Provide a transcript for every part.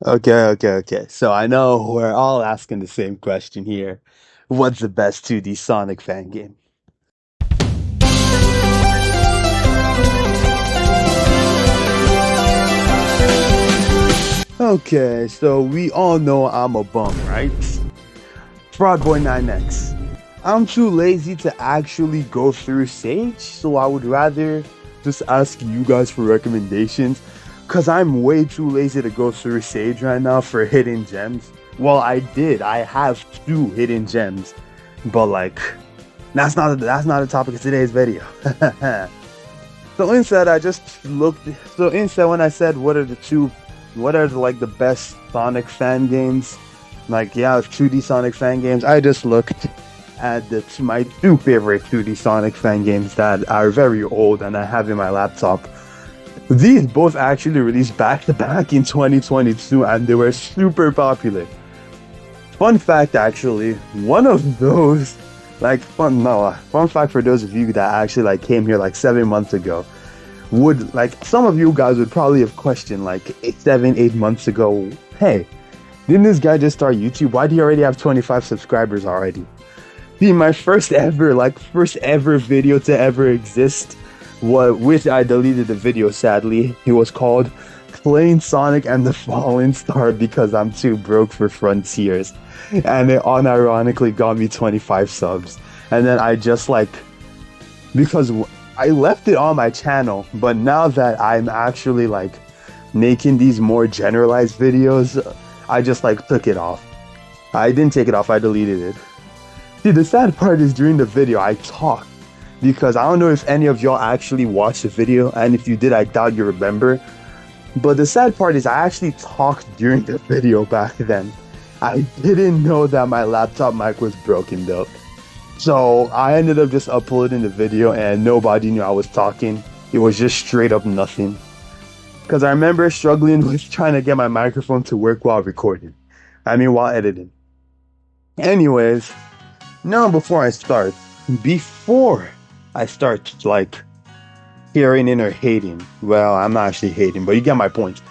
Okay. So I know we're all asking the same question here. What's the best 2D Sonic fan game? Okay, so we all know I'm a bum, right? Fraud Boy 9X. I'm too lazy to actually go through Sage, so I would rather just ask you guys for recommendations. Cause I'm way too lazy to go through Sage right now for hidden gems. Well, I have two hidden gems, but like that's not the topic of today's video. So instead, I just looked. So instead, when I said what are like the best Sonic fan games, like yeah, 2D Sonic fan games, I just looked at my two favorite 2D Sonic fan games that are very old and I have in my laptop. These both actually released back to back in 2022 and they were super popular. Fun fact actually, one of those fun fact for those of you that actually like came here like 7 months ago, would like some of you guys would probably have questioned like 8 months ago, hey, didn't this guy just start YouTube? Why do you already have 25 subscribers already? See, my first ever video to ever exist, which I deleted the video sadly. It was called Playing Sonic and the Fallen Star because I'm too broke for Frontiers. And it unironically got me 25 subs. And then I just like, because I left it on my channel, but now that I'm actually like making these more generalized videos, I just like took it off. I didn't take it off, I deleted it. See, the sad part is during the video, I talked. Because I don't know if any of y'all actually watched the video, and if you did, I doubt you remember. But the sad part is I actually talked during the video back then. I didn't know that my laptop mic was broken though. So I ended up just uploading the video and nobody knew I was talking. It was just straight up nothing. Because I remember struggling with trying to get my microphone to work while recording. While editing. Anyways, now before I start like hearing in or hating. Well, I'm not actually hating, but you get my point.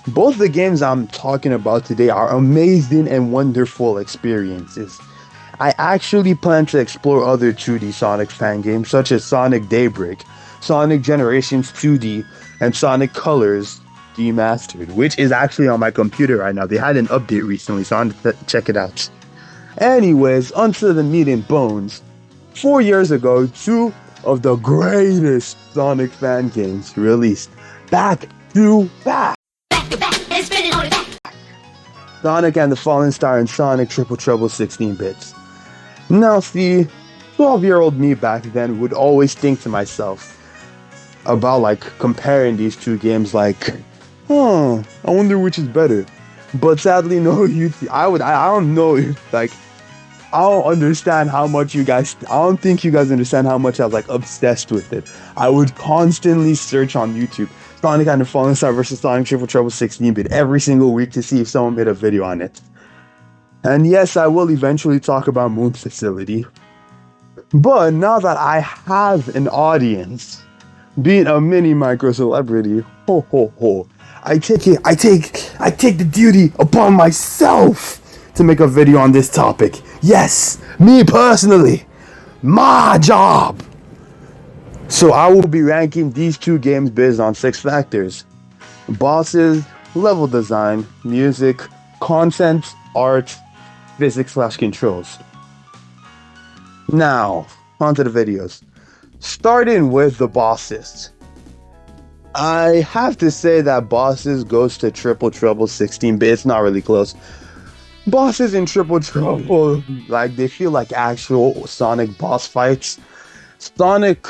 Both the games I'm talking about today are amazing and wonderful experiences. I actually plan to explore other 2D Sonic fan games such as Sonic Daybreak, Sonic Generations 2D, and Sonic Colors Demastered, which is actually on my computer right now. They had an update recently, so I'm gonna check it out. Anyways, onto the meat and bones. 4 years ago, two of the greatest Sonic fan games released back to back. Sonic and the Fallen Star and Sonic Triple Trouble 16 bits. Now see, 12-year-old me back then would always think to myself about like comparing these two games like, I wonder which is better. But sadly no, I don't know if like I don't understand how much I don't think you guys understand how much I was like obsessed with it. I would constantly search on YouTube Sonic and the Fallen Star versus Sonic Triple Trouble 16-bit every single week to see if someone made a video on it. And yes, I will eventually talk about Moon Facility. But now that I have an audience, being a mini micro celebrity, I take the duty upon myself to make a video on this topic. Yes, me personally, my job. So I will be ranking these two games based on 6 factors: bosses, level design, music, content, art, physics/controls. Now, onto the videos. Starting with the bosses. I have to say that bosses goes to Triple Trouble 16-bit. It's not really close. Bosses in Triple Trouble, like they feel like actual Sonic boss fights. Sonic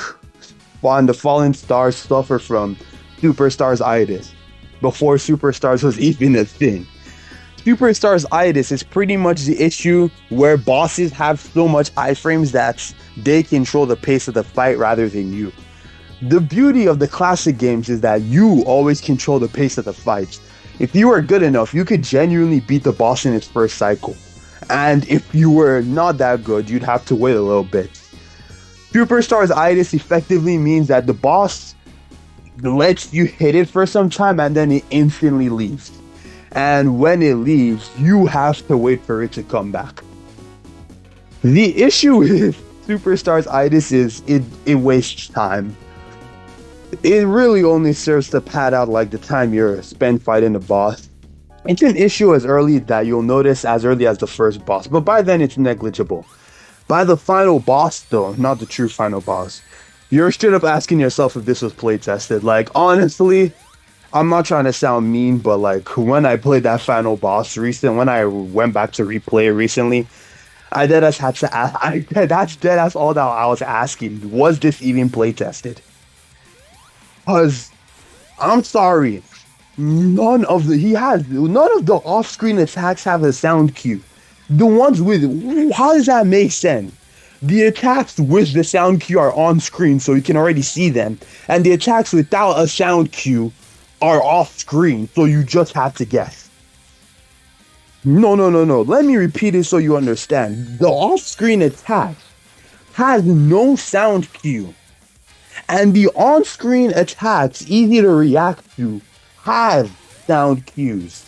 and the Fallen Stars suffer from Superstars itis before Superstars was even a thing. Superstars itis is pretty much the issue where bosses have so much iframes that they control the pace of the fight rather than you. The beauty of the classic games is that you always control the pace of the fights. If you are good enough, you could genuinely beat the boss in its first cycle. And if you were not that good, you'd have to wait a little bit. Superstars itis effectively means that the boss lets you hit it for some time and then it instantly leaves. And when it leaves, you have to wait for it to come back. The issue with Superstars Itis is it wastes time. It really only serves to pad out like the time you're spent fighting the boss. It's an issue as early that you'll notice as early as the first boss, but by then it's negligible. By the final boss though, not the true final boss, you're straight up asking yourself if this was play tested. Like honestly, I'm not trying to sound mean, but like when I played that final boss when I went back to replay it recently, I deadass had to ask, that's deadass all that I was asking, was this even play tested? Cause I'm sorry, none of the off-screen attacks have a sound cue. The ones with, how does that make sense? The attacks with the sound cue are on screen so you can already see them, and the attacks without a sound cue are off screen so you just have to guess. No. Let me repeat it so you understand. The off-screen attack has no sound cue, and the on-screen attacks easy to react to have sound cues.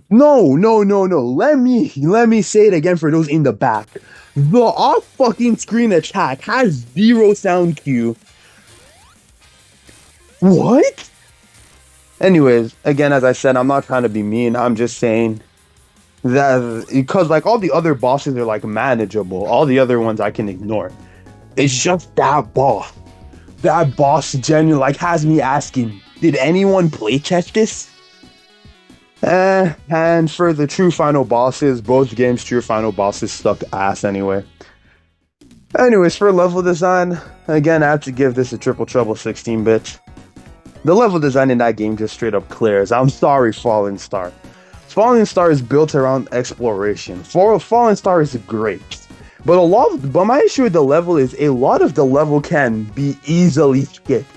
No. Let me say it again for those in the back. The off fucking screen attack has zero sound cue. What? Anyways, again, as I said, I'm not trying to be mean. I'm just saying that because like all the other bosses are like manageable. All the other ones I can ignore. It's just that boss. That boss genuinely like has me asking, did anyone playtest this? And for the true final bosses, both games' true final bosses stuck ass anyway. Anyways, for level design, again, I have to give this a Triple Trouble 16-bit. The level design in that game just straight up clears. I'm sorry, Fallen Star. Fallen Star is built around exploration. Fallen Star is great. But my issue with the level is a lot of the level can be easily skipped,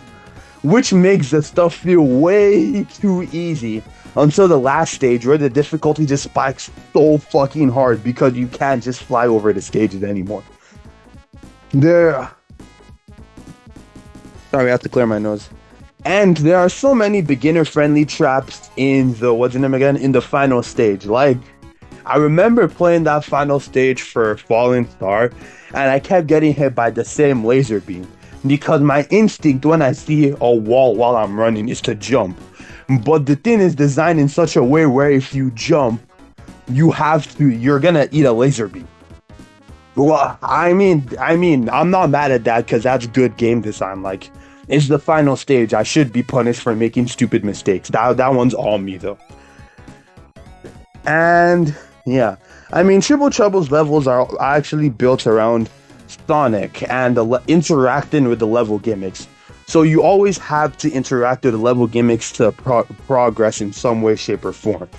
which makes the stuff feel way too easy until the last stage where the difficulty just spikes so fucking hard because you can't just fly over the stages anymore. Sorry, I have to clear my nose. And there are so many beginner-friendly traps in the final stage. Like, I remember playing that final stage for Fallen Star, and I kept getting hit by the same laser beam. Because my instinct when I see a wall while I'm running is to jump. But the thing is designed in such a way where if you jump, you're gonna eat a laser beam. Well, I mean, I'm not mad at that because that's good game design. Like, it's the final stage. I should be punished for making stupid mistakes. That one's all me though. And yeah, I mean, Triple Trouble's levels are actually built around Sonic and interacting with the level gimmicks. So you always have to interact with the level gimmicks to progress in some way, shape, or form.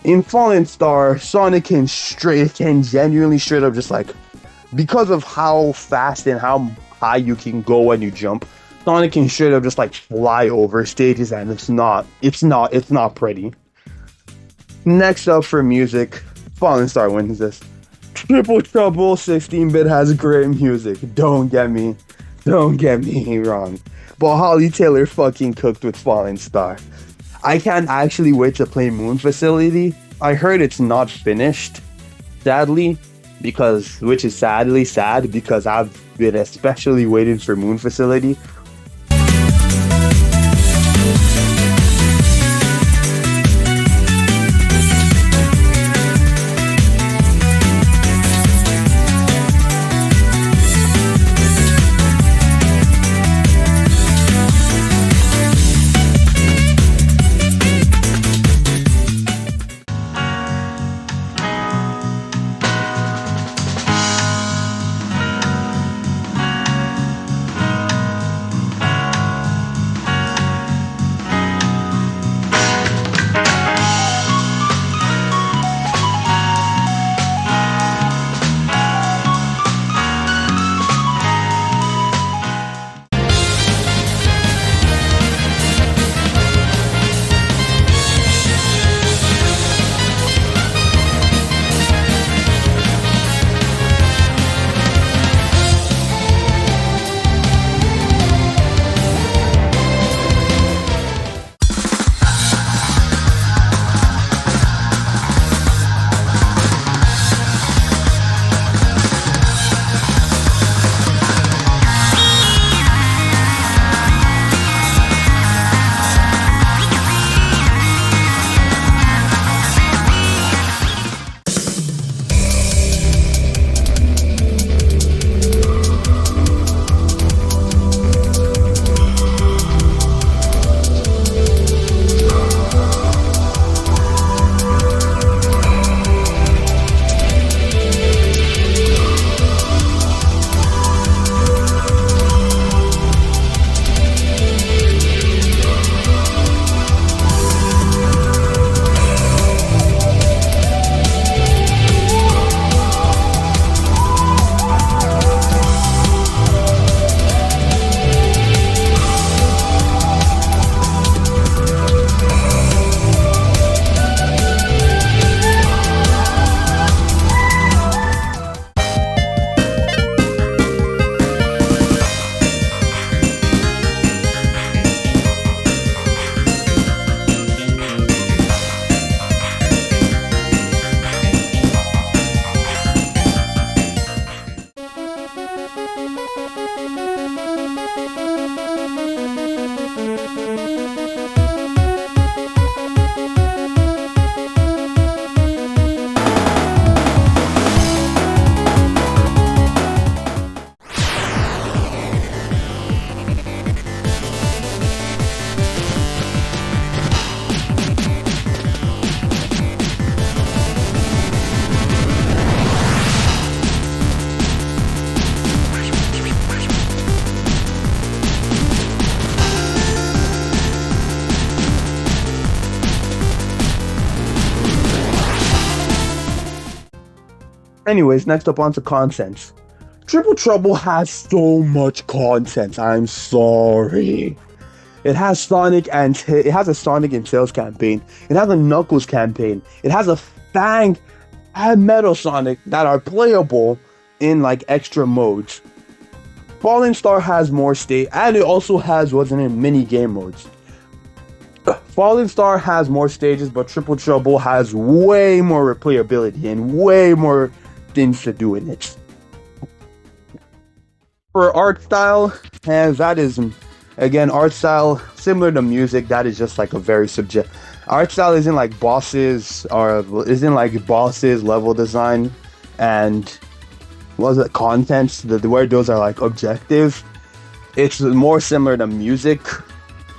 In Fallen Star, Sonic can genuinely straight up just like, because of how fast and how high you can go when you jump, Sonic can straight up just like fly over stages, and it's not pretty. Next up for music, Fallen Star wins this. Triple Trouble 16-bit has great music. Don't get me wrong. But Holly Taylor fucking cooked with Fallen Star. I can't actually wait to play Moon Facility. I heard it's not finished, sadly, which is sadly sad because I've been especially waiting for Moon Facility. Anyways, next up onto content. Triple Trouble has so much content. I'm sorry. It has it has a Sonic and Tails campaign. It has a Knuckles campaign. It has a Fang and Metal Sonic that are playable in like extra modes. Falling Star has more state, and it also has wasn't in mini game modes. Falling Star has more stages, but Triple Trouble has way more replayability and way more things to do in it. For art style, and that is again art style similar to music. That is just like a very subjective. Art style isn't like bosses level design and what was it contents where those are like objective. It's more similar to music,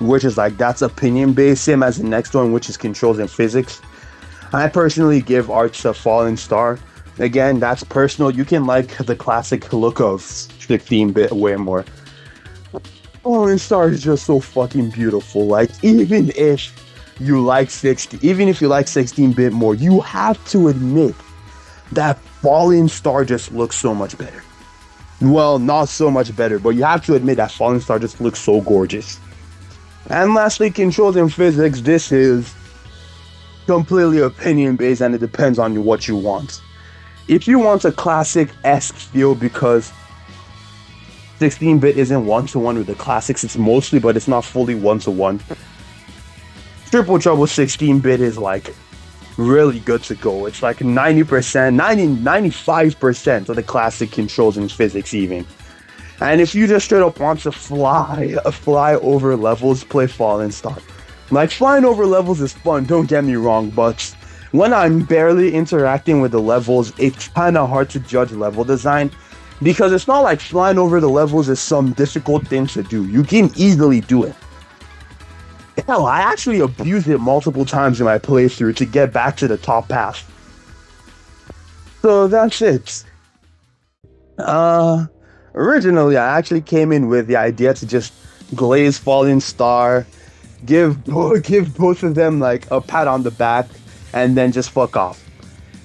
which is like that's opinion based, same as the next one, which is controls and physics. I personally give art to Falling Star. Again, that's personal. You can like the classic look of 16-bit way more. Falling Star is just so fucking beautiful. Like even if you like 16-bit more, you have to admit that Falling Star just looks so much better. Well, not so much better, but you have to admit that Falling Star just looks so gorgeous. And lastly, controls and physics. This is completely opinion based and it depends on what you want. If you want a classic-esque feel, because 16-bit isn't one-to-one with the classics, it's mostly, but it's not fully one-to-one. Triple Trouble 16-bit is like really good to go. It's like 95% of the classic controls and physics even. And if you just straight up want to fly over levels, play Fallen Star. Like flying over levels is fun, don't get me wrong, but when I'm barely interacting with the levels, it's kind of hard to judge level design because it's not like flying over the levels is some difficult thing to do. You can easily do it. Hell, I actually abused it multiple times in my playthrough to get back to the top path. So that's it. Originally, I actually came in with the idea to just glaze Falling Star, give both of them like a pat on the back, and then just fuck off.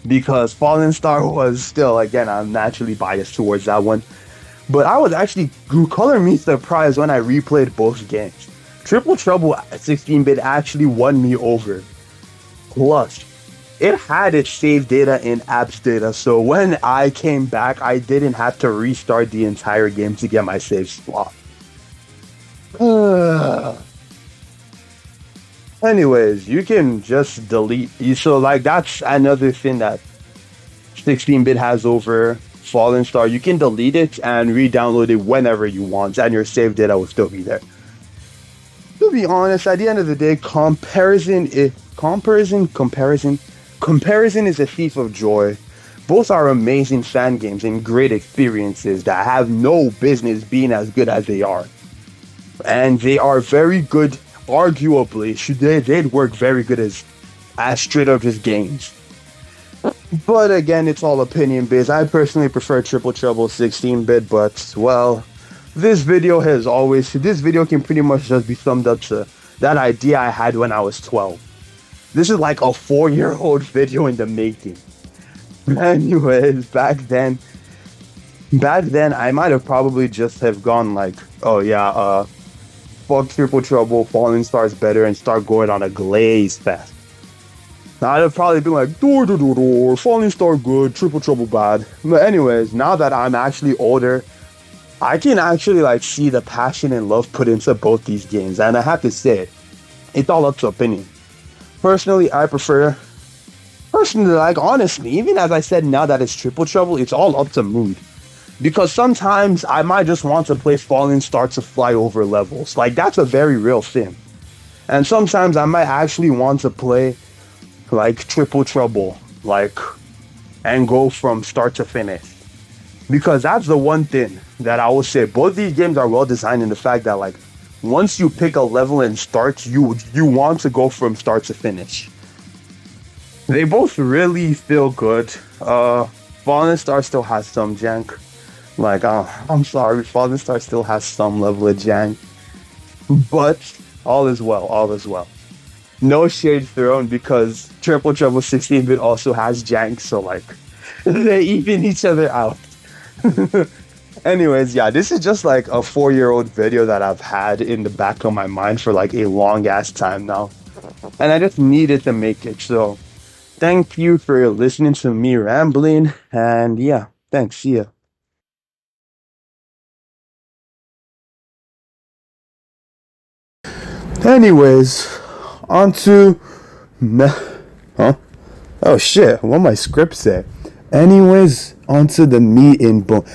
Because Fallen Star was still, again, I'm naturally biased towards that one. But I was actually, color me surprised when I replayed both games. Triple Trouble 16-bit actually won me over. Plus, it had its save data in apps data, so when I came back, I didn't have to restart the entire game to get my save slot. Anyways, you can just delete. So like that's another thing that 16-bit has over Fallen Star. You can delete it and re-download it whenever you want, and your save data will still be there. To be honest, at the end of the day, comparison is a thief of joy. Both are amazing fan games and great experiences that have no business being as good as they are. And they are very good, arguably, they'd work very good as straight up just games. But again, it's all opinion based. I personally prefer Triple Trouble 16-bit, but well, this video can pretty much just be summed up to that idea I had when I was 12. This is like a 4-year-old video in the making. Anyways, back then I might have probably just have gone like, oh yeah, fuck Triple Trouble, Falling Star's better, and start going on a glaze fest. I'd have probably been like, Falling Star good, Triple Trouble bad. But anyways, now that I'm actually older, I can actually like see the passion and love put into both these games, and I have to say, it's all up to opinion. Personally, like honestly, even as I said now that it's Triple Trouble, it's all up to mood. Because sometimes I might just want to play Falling Star to fly over levels. Like that's a very real thing. And sometimes I might actually want to play like Triple Trouble, like, and go from start to finish. Because that's the one thing that I will say. Both these games are well designed in the fact that like once you pick a level and start, you want to go from start to finish. They both really feel good. Fallen Star still has some jank. Like, I'm sorry, Fallen Star still has some level of jank. But all is well, all is well. No shade thrown because Triple Trouble 16-bit also has jank, so like, They even each other out. Anyways, yeah, this is just like a 4-year-old video that I've had in the back of my mind for like a long ass time now. And I just needed to make it. So thank you for listening to me rambling. And yeah, thanks. See ya. Anyways, on to. Huh? Oh shit, what my script say? Anyways, onto the meat and bone.